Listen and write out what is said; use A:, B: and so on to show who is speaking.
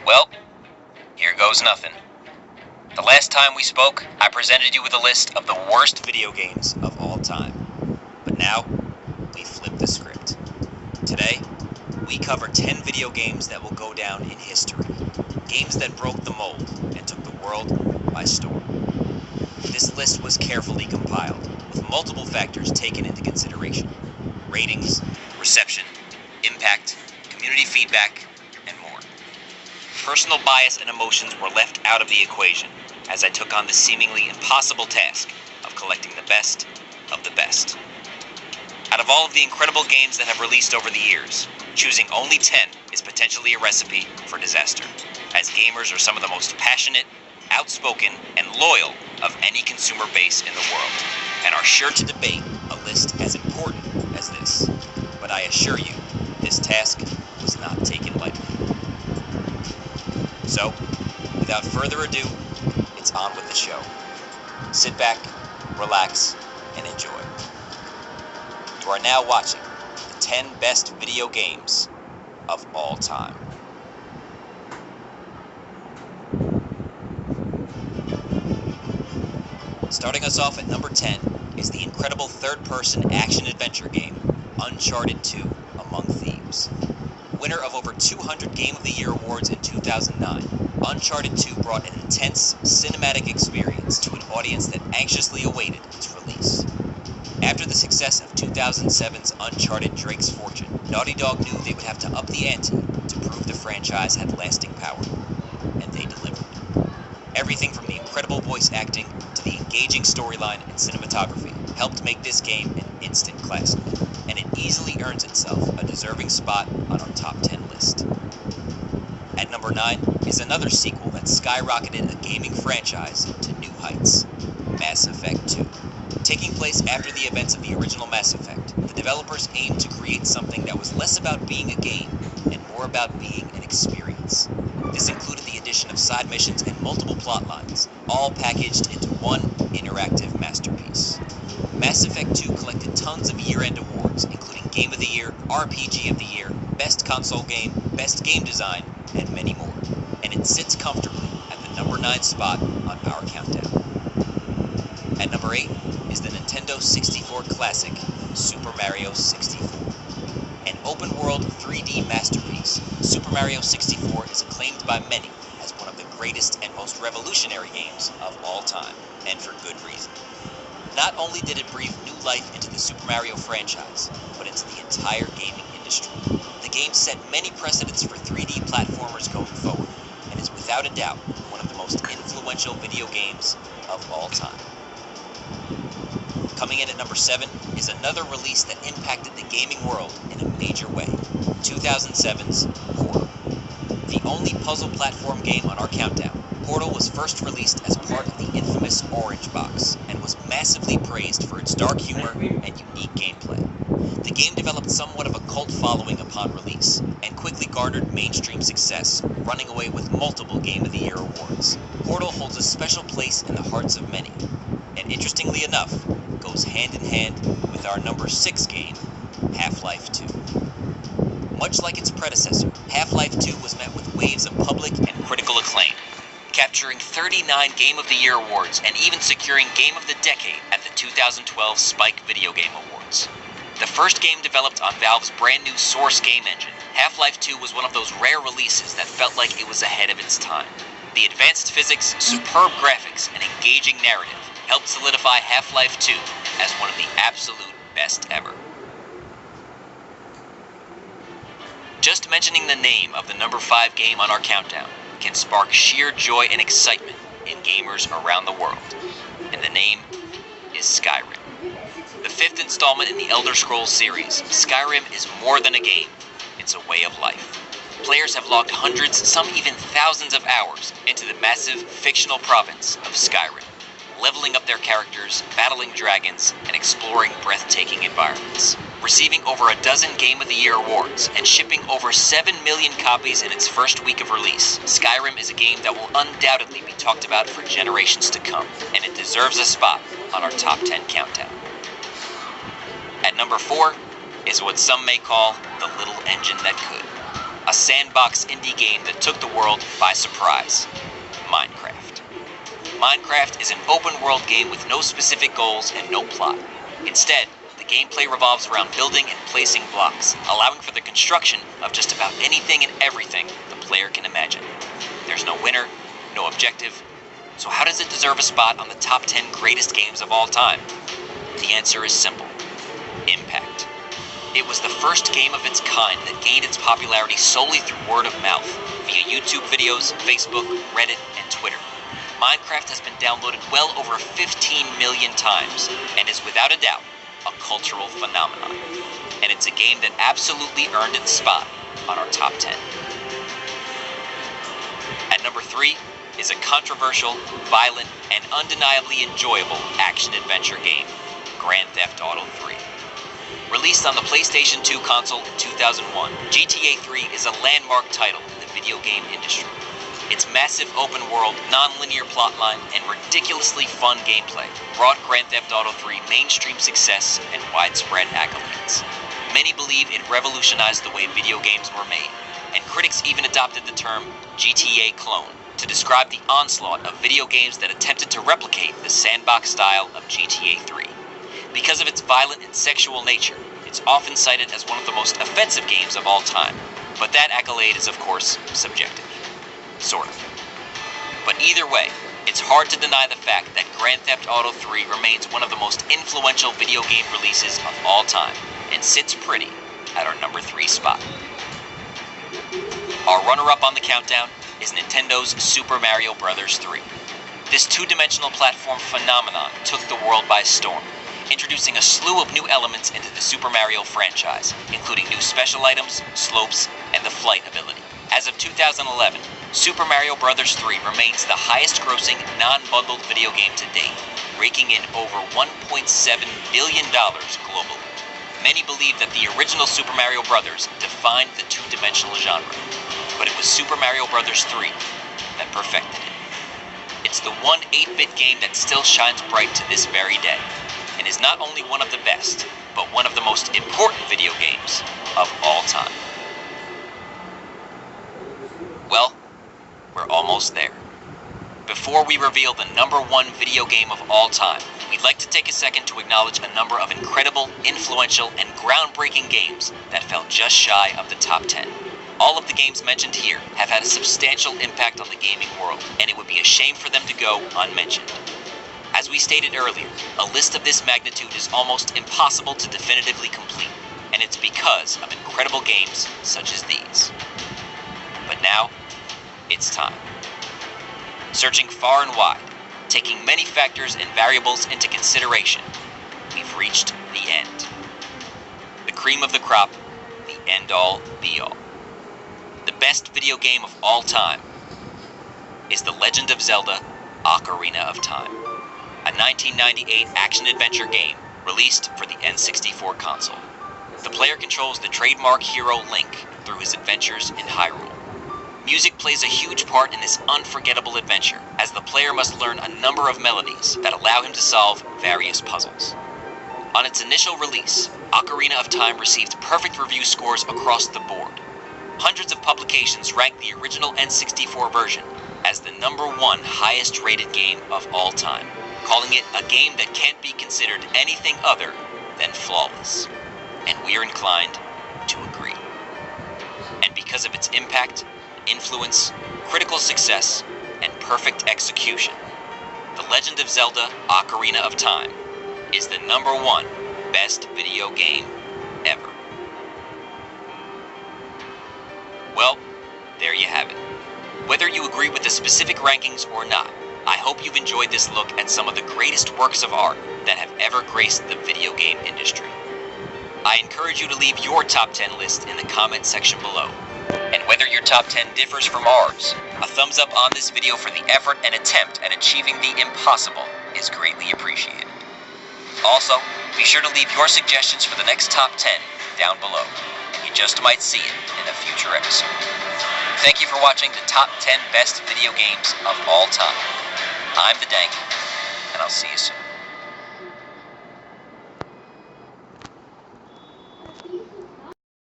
A: Well, here goes nothing. The last time we spoke, I presented you with a list of the worst video games of all time. But now, we flip the script. Today, we cover 10 video games that will go down in history. Games that broke the mold and took the world by storm. This list was carefully compiled, with multiple factors taken into consideration. Ratings, reception, impact, community feedback, and more. Personal bias and emotions were left out of the equation, as I took on the seemingly impossible task of collecting the best of the best. Out of all of the incredible games that have released over the years, choosing only 10 is potentially a recipe for disaster, as gamers are some of the most passionate, outspoken, and loyal of any consumer base in the world, and are sure to debate a list as important as this. But I assure you, this task was not taken lightly. So, without further ado, it's on with the show. Sit back, relax, and enjoy. You are now watching the 10 best video games of all time. Starting us off at number 10 is the incredible third-person action-adventure game, Uncharted 2: Among Thieves. Winner of over 200 Game of the Year awards in 2009, Uncharted 2 brought an intense, cinematic experience to an audience that anxiously awaited its release. After the success of 2007's Uncharted: Drake's Fortune, Naughty Dog knew they would have to up the ante to prove the franchise had lasting power, and they delivered. Everything from the incredible voice acting to the engaging storyline and cinematography helped make this game an instant classic, and it easily earns itself a deserving spot on our top 10 list. At number 9 is another sequel that skyrocketed a gaming franchise to new heights, Mass Effect 2. Taking place after the events of the original Mass Effect, the developers aimed to create something that was less about being a game and more about being an experience. This included the addition of side missions and multiple plot lines, all packaged into one interactive masterpiece. Mass Effect 2 collected tons of year-end awards, including Game of the Year, RPG of the Year, Best Console Game, Best Game Design, and many more. And it sits comfortably at the number 9 spot on our countdown. At number 8 is the Nintendo 64 classic, Super Mario 64. An open-world 3D masterpiece, Super Mario 64 is acclaimed by many as one of the greatest and most revolutionary games of all time, and for good reason. Not only did it breathe new life into the Super Mario franchise, but into the entire gaming industry. The game set many precedents for 3D platformers going forward, and is without a doubt one of the most influential video games of all time. Coming in at number 7 is another release that impacted the gaming world in a major way, 2007's Portal. The only puzzle platform game on our countdown, Portal was first released as part of the infamous Orange Box, and was massively praised for its dark humor and unique gameplay. The game developed somewhat of a cult following upon release, and quickly garnered mainstream success, running away with multiple Game of the Year awards. Portal holds a special place in the hearts of many, and interestingly enough, goes hand in hand with our number 6 game, Half-Life 2. Much like its predecessor, Half-Life 2 was met with waves of public and critical acclaim, capturing 39 Game of the Year awards and even securing Game of the Decade at the 2012 Spike Video Game Awards. The first game developed on Valve's brand new Source game engine, Half-Life 2 was one of those rare releases that felt like it was ahead of its time. The advanced physics, superb graphics, and engaging narrative helped solidify Half-Life 2 as one of the absolute best ever. Just mentioning the name of the number 5 game on our countdown can spark sheer joy and excitement in gamers around the world, and the name is Skyrim. The 5th installment in the Elder Scrolls series, Skyrim is more than a game, it's a way of life. Players have logged hundreds, some even thousands of hours into the massive fictional province of Skyrim, leveling up their characters, battling dragons, and exploring breathtaking environments. Receiving over a dozen Game of the Year awards and shipping over 7 million copies in its first week of release, Skyrim is a game that will undoubtedly be talked about for generations to come, and it deserves a spot on our top 10 countdown. At number 4 is what some may call the little engine that could. A sandbox indie game that took the world by surprise: Minecraft. Minecraft is an open-world game with no specific goals and no plot. Instead, the gameplay revolves around building and placing blocks, allowing for the construction of just about anything and everything the player can imagine. There's no winner, no objective, so how does it deserve a spot on the top 10 greatest games of all time? The answer is simple: impact. It was the first game of its kind that gained its popularity solely through word of mouth, via YouTube videos, Facebook, Reddit, and Twitter. Minecraft has been downloaded well over 15 million times, and is without a doubt a cultural phenomenon. And it's a game that absolutely earned its spot on our top 10. At number 3 is a controversial, violent, and undeniably enjoyable action-adventure game, Grand Theft Auto 3. Released on the PlayStation 2 console in 2001, GTA 3 is a landmark title in the video game industry. Its massive open-world, non-linear plotline, and ridiculously fun gameplay brought Grand Theft Auto 3 mainstream success and widespread accolades. Many believe it revolutionized the way video games were made, and critics even adopted the term GTA clone to describe the onslaught of video games that attempted to replicate the sandbox style of GTA 3. Because of its violent and sexual nature, it's often cited as one of the most offensive games of all time. But that accolade is, of course, subjective. Sort of. But either way, it's hard to deny the fact that Grand Theft Auto 3 remains one of the most influential video game releases of all time, and sits pretty at our number 3 spot. Our runner-up on the countdown is Nintendo's Super Mario Bros. 3. This two-dimensional platform phenomenon took the world by storm, introducing a slew of new elements into the Super Mario franchise, including new special items, slopes, and the flight ability. As of 2011, Super Mario Bros. 3 remains the highest-grossing non-bundled video game to date, raking in over $1.7 billion globally. Many believe that the original Super Mario Bros. Defined the two-dimensional genre, but it was Super Mario Bros. 3 that perfected it. It's the one 8-bit game that still shines bright to this very day, and is not only one of the best, but one of the most important video games of all time. Well, we're almost there. Before we reveal the number 1 video game of all time, we'd like to take a second to acknowledge a number of incredible, influential, and groundbreaking games that fell just shy of the top 10. All of the games mentioned here have had a substantial impact on the gaming world, and it would be a shame for them to go unmentioned. As we stated earlier, a list of this magnitude is almost impossible to definitively complete, and it's because of incredible games such as these. But now, it's time. Searching far and wide, taking many factors and variables into consideration, we've reached the end. The cream of the crop, the end-all, be-all. The best video game of all time is The Legend of Zelda: Ocarina of Time, a 1998 action-adventure game released for the N64 console. The player controls the trademark hero Link through his adventures in Hyrule. Music plays a huge part in this unforgettable adventure, as the player must learn a number of melodies that allow him to solve various puzzles. On its initial release, Ocarina of Time received perfect review scores across the board. Hundreds of publications ranked the original N64 version as the number 1 highest-rated game of all time, calling it a game that can't be considered anything other than flawless. And we're inclined to agree. And because of its impact, influence, critical success, and perfect execution, The Legend of Zelda: Ocarina of Time is the number 1 best video game ever. Well, there you have it. Whether you agree with the specific rankings or not, I hope you've enjoyed this look at some of the greatest works of art that have ever graced the video game industry. I encourage you to leave your top 10 list in the comment section below. And whether your top 10 differs from ours, a thumbs up on this video for the effort and attempt at achieving the impossible is greatly appreciated. Also, be sure to leave your suggestions for the next top 10 down below, and you just might see it in a future episode. Thank you for watching the top 10 best video games of all time. I'm the Danky, and I'll see you soon.